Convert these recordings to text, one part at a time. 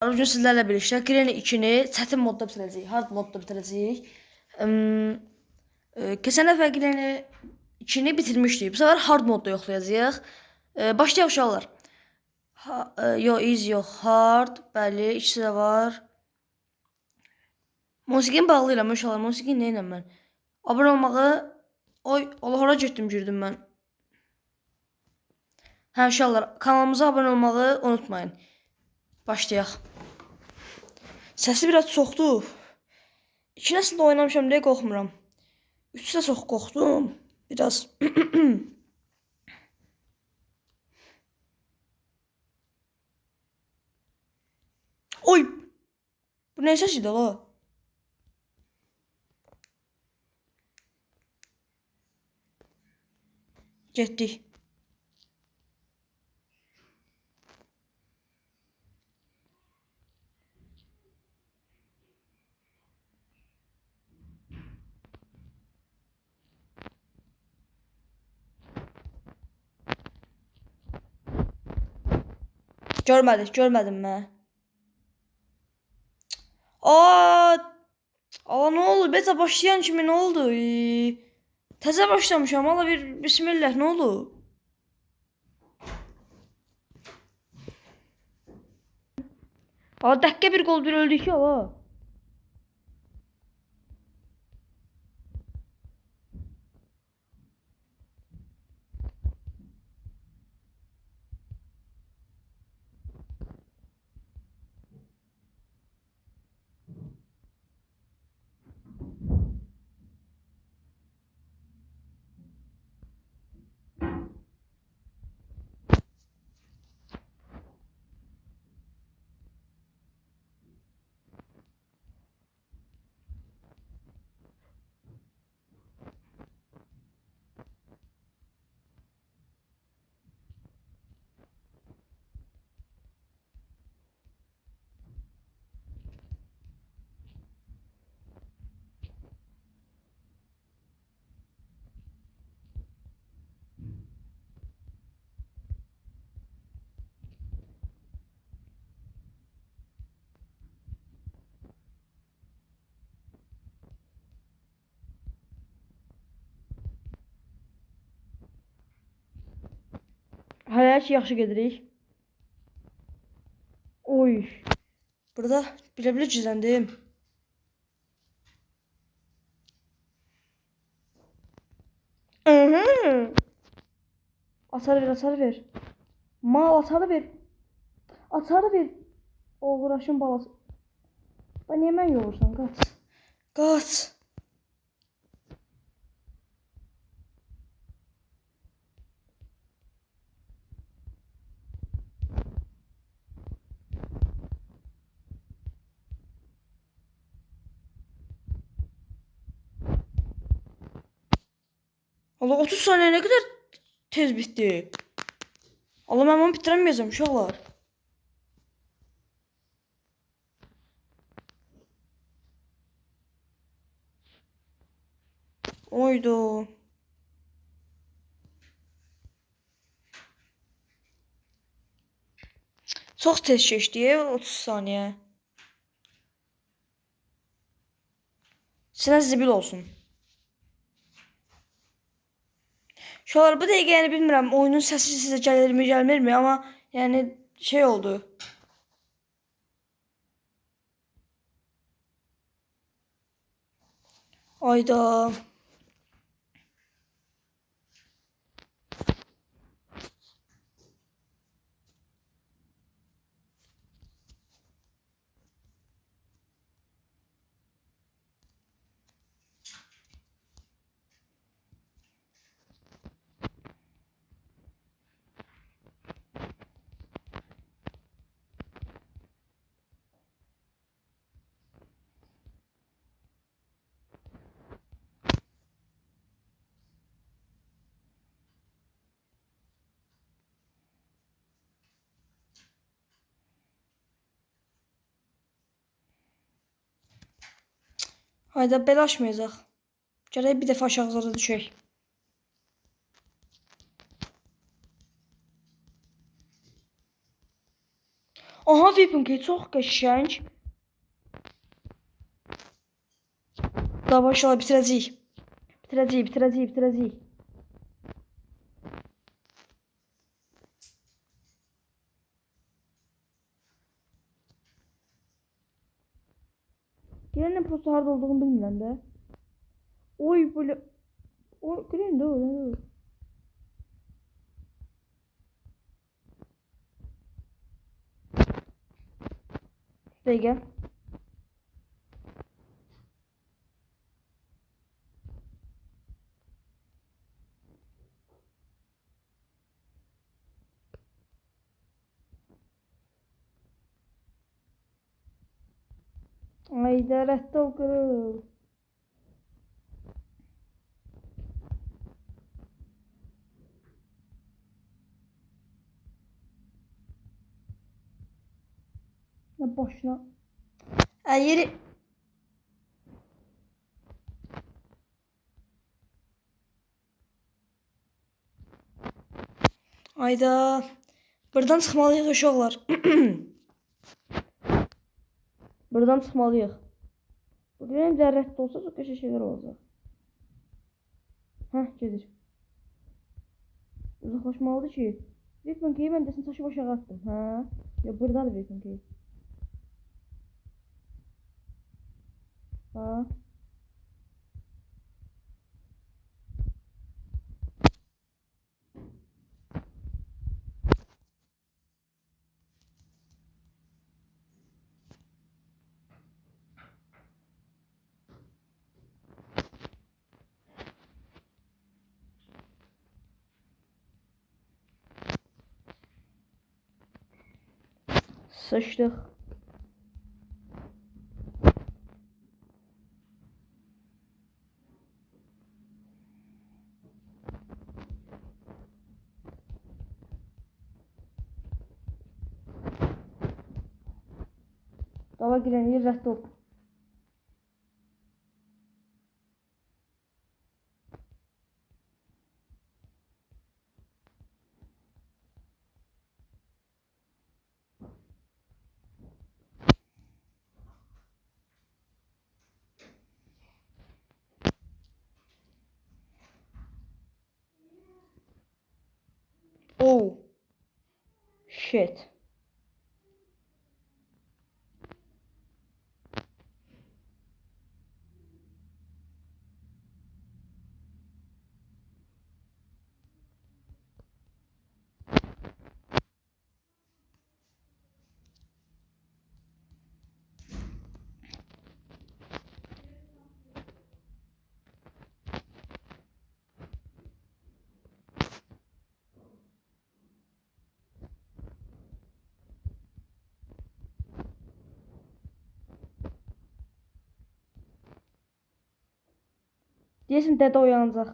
Bugün sizlərlə birlikdə Granny 2-ni çətin modda bitirəcəyik, hard modda bitirəcəyik. Keçən dəfə Granny 2-ni bitirmişdik. Bu səfər hard modda yoxlayacağıq. Başlayaq uşaqlar. Easy yox, hard, bəli, ikisi də var. Musiqini bağlayıram uşaqlar, musiqini neyəm mən? Abunə olmağı, Allah hara girdim mən. Hə uşaqlar, kanalımıza abunə olmağı unutmayın. Başlayaq. Səsi biraz çoxdur. 2 nəsildə oynamışam deyə qorxmuram. 3-də çox qorxdum. Biraz. Oy! Bu nə səs idi la? Getdik. Görmədim mən. Aa, nə oldu? Beta başlayan kimi nə oldu? Təzə başlamışam. Allah bir bismillah, nə oldu? Dəqiqə bir gol bir öldük ya la. Hələ ki yaxşı gedirik. Oy. Burada bilə-bilə gizləndim. Atar ver. Mal atarı ver. Uğraşın balası. Ben niye mən yoğursan? Qaç. Allah 30 saniye ne kadar tez bitti. Allah ben bunu bitiremeyeceğim uşaqlar. Oydu. Çok tez geçti 30 saniye. Sinə zibil olsun. Uşaqlar bu dəqiqə yəni bilmirəm oyunun səsi sizə gəlirmi, gəlmirmi, amma yəni şey oldu. Ayda. Hayda belə açmayacaq. Gərək bir dəfə aşağılara düşək. Aha, Weapon Key çox qəşəng. Davay, bitirəcəyik. Bitirəcəyik. Gələn prosta harda olduğunu bilmirəm də. Oy, böyle... Oy, görəyim də o. Dəqiqə. Ayda, rədd ol, qırıl. Nə başına. Yeri... Ayda. Buradan çıxmalıyıq uşaqlar. Buradan çıxmalıyıq. Görəyim də rədd olsa çox qəşəng şeylər olacaq. Hə, gedir. Uzaqlaşmalıdır ki. Weapon Key'i mən desin taşı aşağı attım. Hə? Ya buradadır Weapon Key. Ha? Sıçdıq. Dava girən yer rədd ol. Oh. Shit. Deyəsən dədə oyanacaq.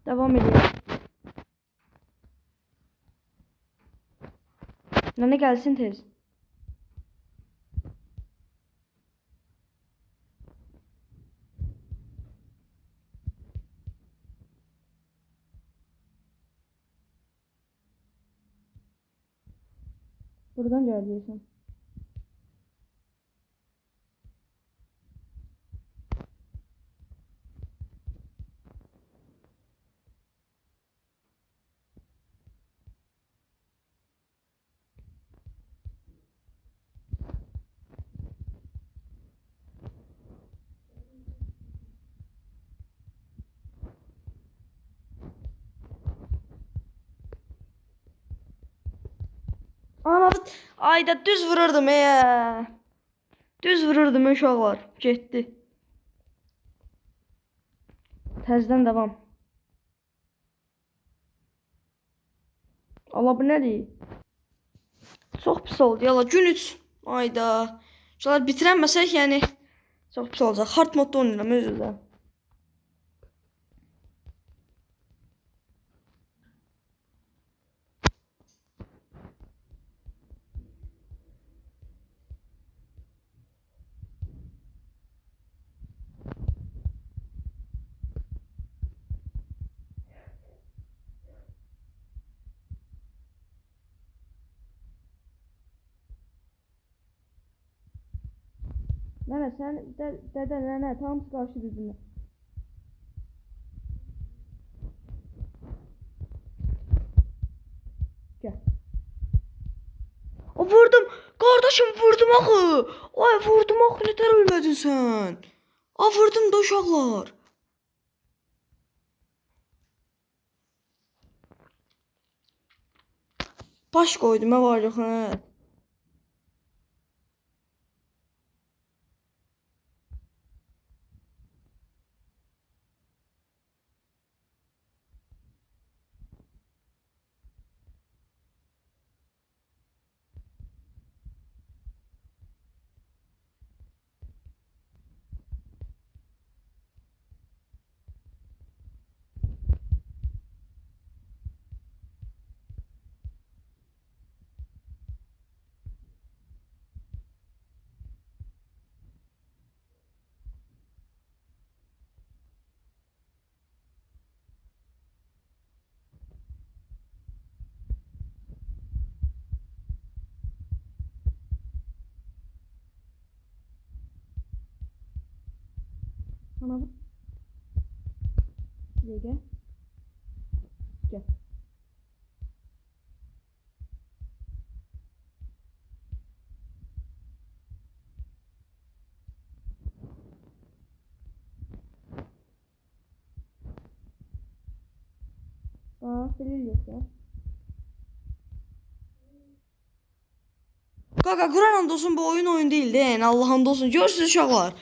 Devam edelim. Nene gelsin tez. Buradan geleceksin. Ana, ayda düz vururdum ya. Düz vururdum uşaqlar. Getdi. Təzədən devam. Allah, bu nədir? Çox pis oldu. Yala gün 3. Ayda. Uşaqlar bitirəməsək, yəni çox pis olacaq. Hard modda oynayıram özü də. Nənə, sən dədə, nənə, hamısı qarşı bir-birinə. Gəl. O, vurdum. Qardaşım, vurdum axı. Ay, vurdum axı. Nətər ölmədin sən? A, vurdum da uşaqlar. Baş qoydum, var yox, hə. Ana bu. Gəl. Gəl. Bax, bilir yoxsa. Qaqa, Quran olsun, bu oyun değil deyin. Allah'ın olsun. Görürsünüz uşaqlar.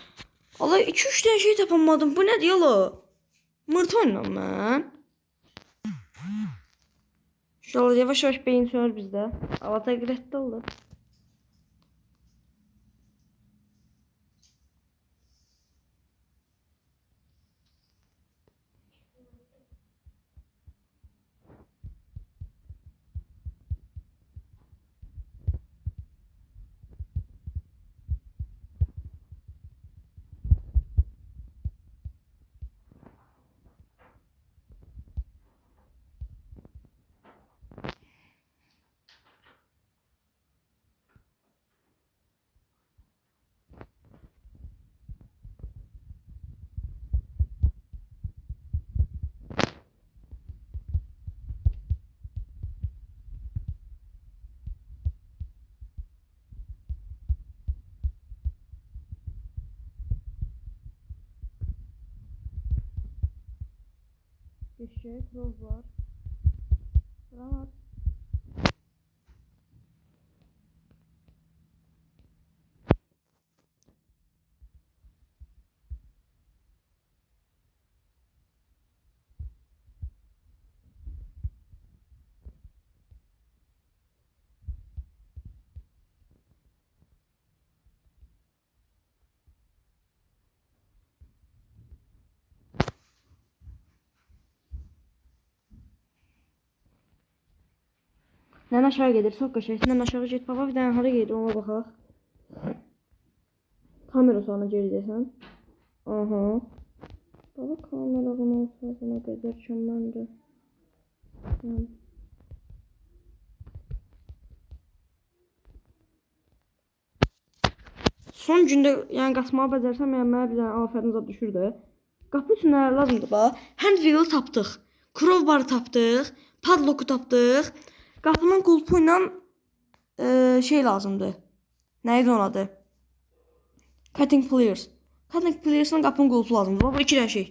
Allah 2-3 dənə şey tapamadım. Bu nədir yala? Mırt oynam mən. İnşallah yavaş-yavaş beyin sönür bizdə. Allah təqdirətdə olur. Eşek, roz var. Rahat. Nən aşağı gedir, çok qəşəng. Nən aşağı get, baba bir dənə hara gedir, ona baxaq. Kamera sana geridəsən. Aha. Baba kameradan olsa buna qədərkən mən də. Son gündə yəni qaçmağı bəcərsəm, yəni mənə bir dənə afərin zad düşür də. Qapı üçün nələr lazımdır bax. Handwheel tapdıq. Crowbar tapdıq. Padlock tapdıq. Qapının qulpu ilə şey lazımdır. Nə idi onun adı? Cutting pliers. Cutting pliers'ın qapının qulpu lazımdır. Baba 2 dənə şey.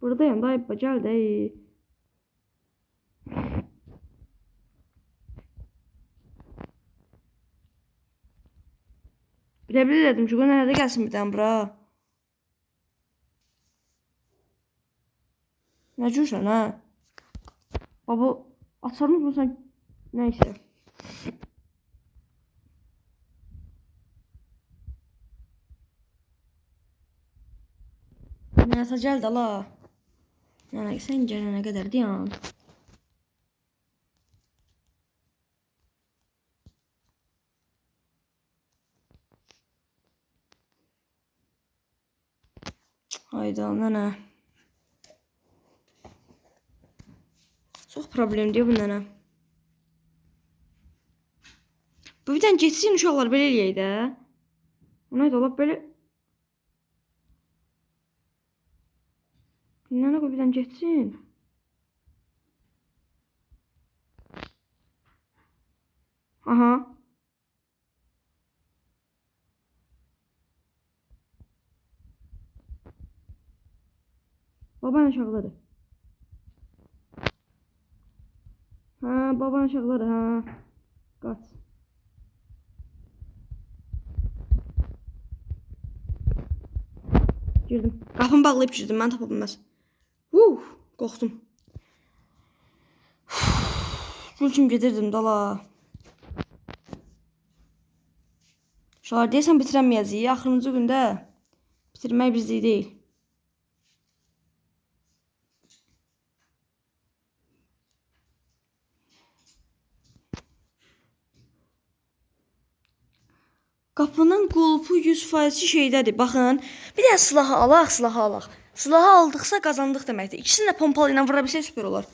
Buradayım da gəl də. Bilə dedim ki, nerede gəlsin bir dənə bura. Nə cürsən hə? Baba açarını bulsan nəysə. Nəysə gəl də la. Yəni sən gələnə qədər dayan. Hayda nənə. Çox problem deyil bu nənə. Bir dənə getsin uşaqlar belə eləyək də. O nə də ola belə. Nənə qoy bir dənə getsin. Aha. Baban aşağıdadır. Ha, baban aşağıdadır ha. Qaç. Girdim. Qapını bağlayıb girdim. Mən tapa bilməz. Qorxdum. Gül kimi gedirdim dala. Uşaqlar deyəsən bitirəməyəcəyik. Axırıncı gündə bitirmək bizlik deyil. Qapının qulpu 100% şeydədir. Baxın, bir də silahı alaq, silahı alaq. Silahı aldıqsa qazandıq deməkdir. İkisini də pompalı ilə vura bilsək süper olar.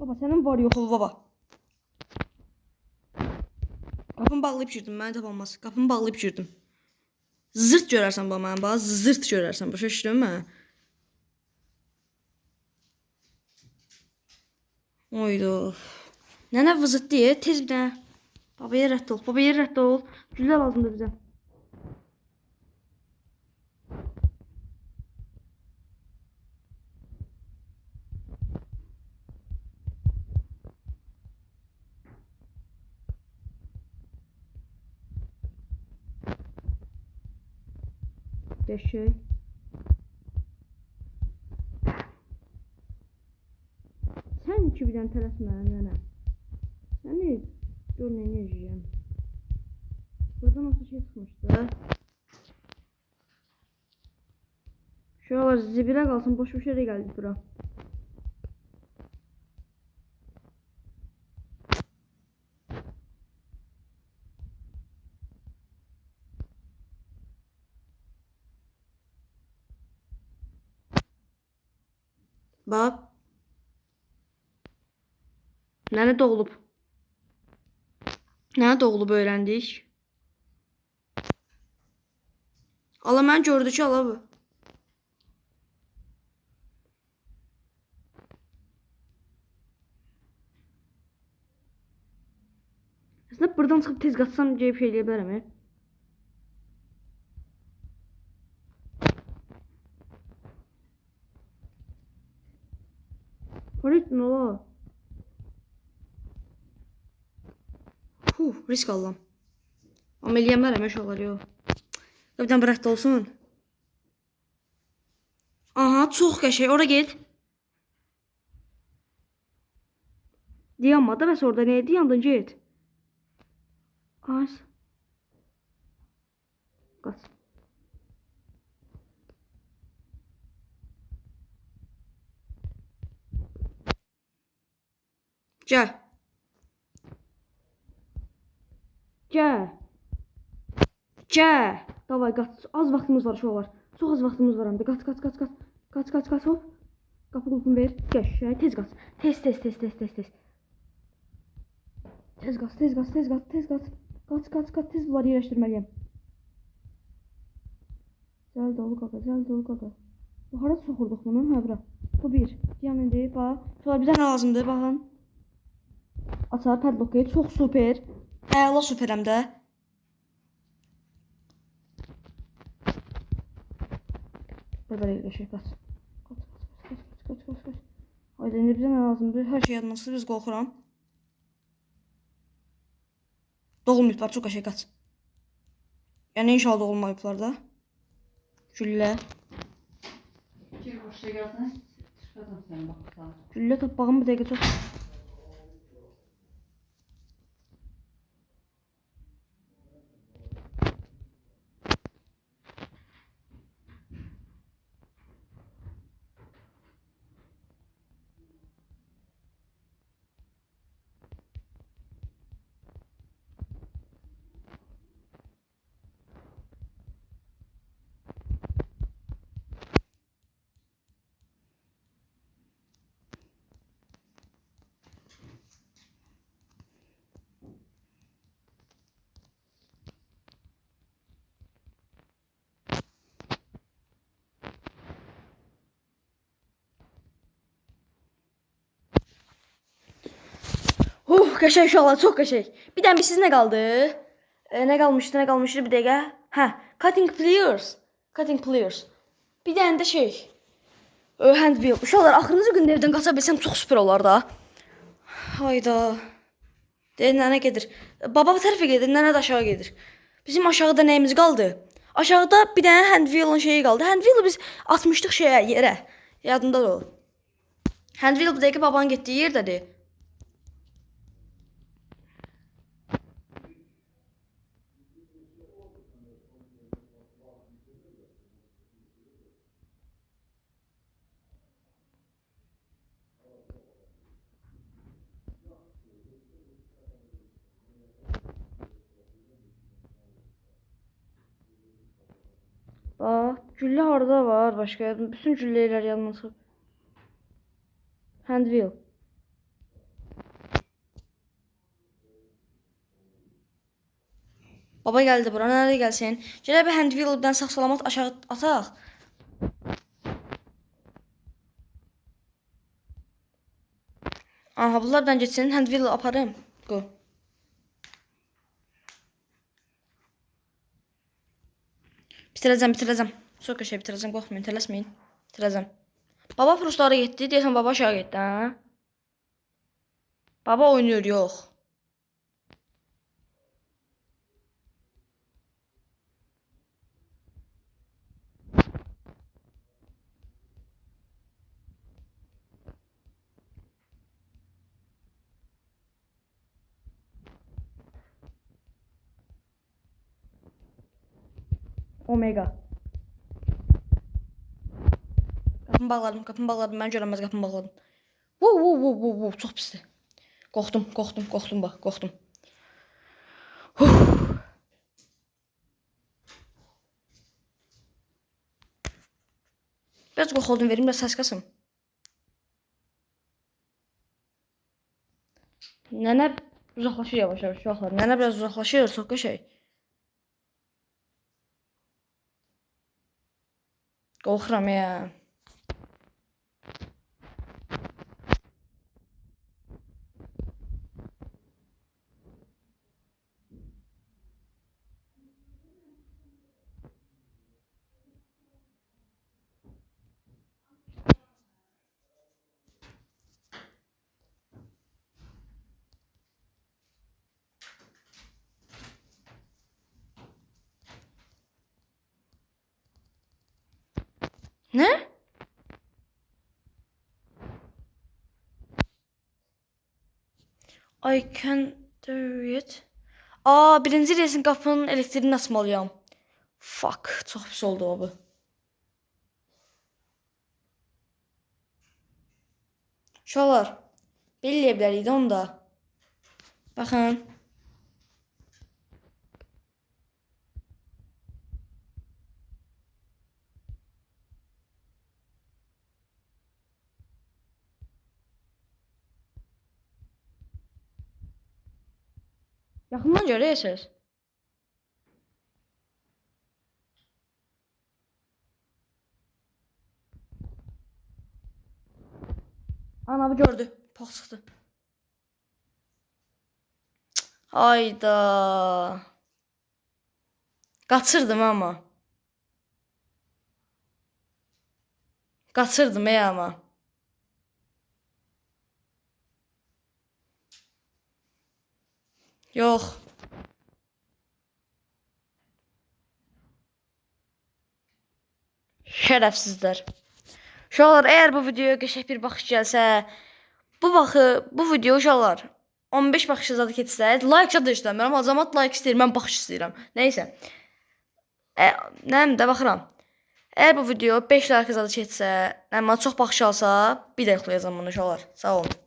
Baba, sənin var yoxu baba. Qapını bağlayıb girdim, məni tapamaz. Qapını bağlayıb girdim. Zırt görərsən baba mənə, bax, zırt görərsən. Başa düşdün mə? Oydu. Nənə vızıt deyə, tez bir dənə. Babaya rədd ol, babaya rədd ol. Güllə lazımdır bizə. Qəşəy. Sən ki bir dənə tələsmə nənə. Səni gör nə edəcəyəm. Buradan olsa şey çıxmışdı. Şuralar zibilə qalsın, boş-boş yerə gəldik bura. Bax. Nənə doğulub. Nənə doğulub öyrəndik. Allah mən gördü ki, Allah bu. Aslında buradan çıxıb tez qaçsam ceyb şey eləyə bilərəm. Polis nə ola? Risk alıram. Amma eləyəmərəm, eş olar, yox. Bir dənə bıraqda olsun. Aha, çox qəşəng, ora get. Dayanma da bəs orada nəyə dayandın, get. Az. Qaç. Gəl. Gəl. Gəl. Davay, qaç. Az vaxtımız var, uşaqlar. Çox az vaxtımız var həm də. Qaç, qaç, qaç, qaç. Qaç, qaç, qaç, hop. Qapı qulpunu ver. Qəşəng, tez qaç. Tez, tez, tez, tez, tez, tez. Tez qaç, tez qaç, tez qaç, tez qaç. Qaç, qaç, qaç, tez bunları yerləşdirməliyəm. Cəld ol, qaqa, cəld ol, qaqa. Bu hara soxurduq bunu? Hə, bura. Bu bir. Diamond, bax. Sonra bizə nə lazımdır, baxın. Açar, padlock, çox super. Əla super həm də. Böyle qəşəng qaç. Qaç, qaç, qaç, qaç, qaç, qaç. Haydi, indi bizə nə lazımdır? Hər şey yadınızdır, biz qorxuram. Doğulmayıblar, çox qəşəng qaç. Yəni inşallah olmayıblar da. Güllə. Gir başa gəlsən, çıxacam səni baxsa. Güllə tapmağım bir dəqiqə çox. Qəşəng uşaqlar, çox qəşəng. Bir dənə siz nə qaldı? Nə qalmışdı bir dəqiqə? Hə, cutting pliers. Cutting pliers. Bir dənə də şey. Hand wheel. Uşaqlar, axırıncı gün evdən qaça bilsəm çox süper olar da. Hayda. Deyir, nənə gedir. Baba bu tərəfə gedir, nənə də aşağı gedir. Bizim aşağıda nəyimiz qaldı? Aşağıda bir dənə hand wheel'ın şeyi qaldı. Hand wheel'ı biz atmışdıq şeyə, yerə. Yadında da o. Hand wheel bu dəqiqə babanın getdiyi yerdədir. Bax, güllə harda var başqa? Bütün güllələr yanına çıxıb. Hand wheel. Baba gəldi bura, nədə gəlsin? Gələ bir hand wheel-dən sağ-salamat aşağı ataq. Aha, bunlardan geçsin, hand wheel aparım. Go. Bitirəcəm. Çox qəşəng bitirəcəm, qorxmayın, tələsməyin. Bitirəcəm. Baba proslara getdi, deyəsən baba aşağı getdi, hə? Baba oynayır, yox. Omega. Qapını bağladım. Mən görəməz qapını bağladım. Wow, çox pisdir. Qorxdum bax, qorxdum. Biraz qorxuldum, verim də səs qasım. Nənə uzaqlaşır yavaş-yavaş uşaqlar. Nənə biraz uzaqlaşır, çox qəşəng. Qorxuram ya. Nə? I can do it. Birinci resin qapının elektriğini açmalıyam. Fuck, çox pis oldu o bu. Uşaqlar, belirləyə bilərik də onu da. Baxın. Yaxından görərsiniz. Anamı gördü. Pox çıxdı. Hayda. Qaçırdım amma. Qaçırdım amma. Yox. şərəfsizlər. Uşaqlar, əgər bu videoya qəşəng bir baxış gəlsə, bu video uşaqlar 15 baxış zadı keçsə, like da istəmirəm, azamat like istəyir, mən baxış istəyirəm. Nəysə. Nəyim də baxıram. Əgər bu video 5 like zadı keçsə, yəni çox baxış alsa, bir də yoxlayacağam bunu uşaqlar. Sağ olun.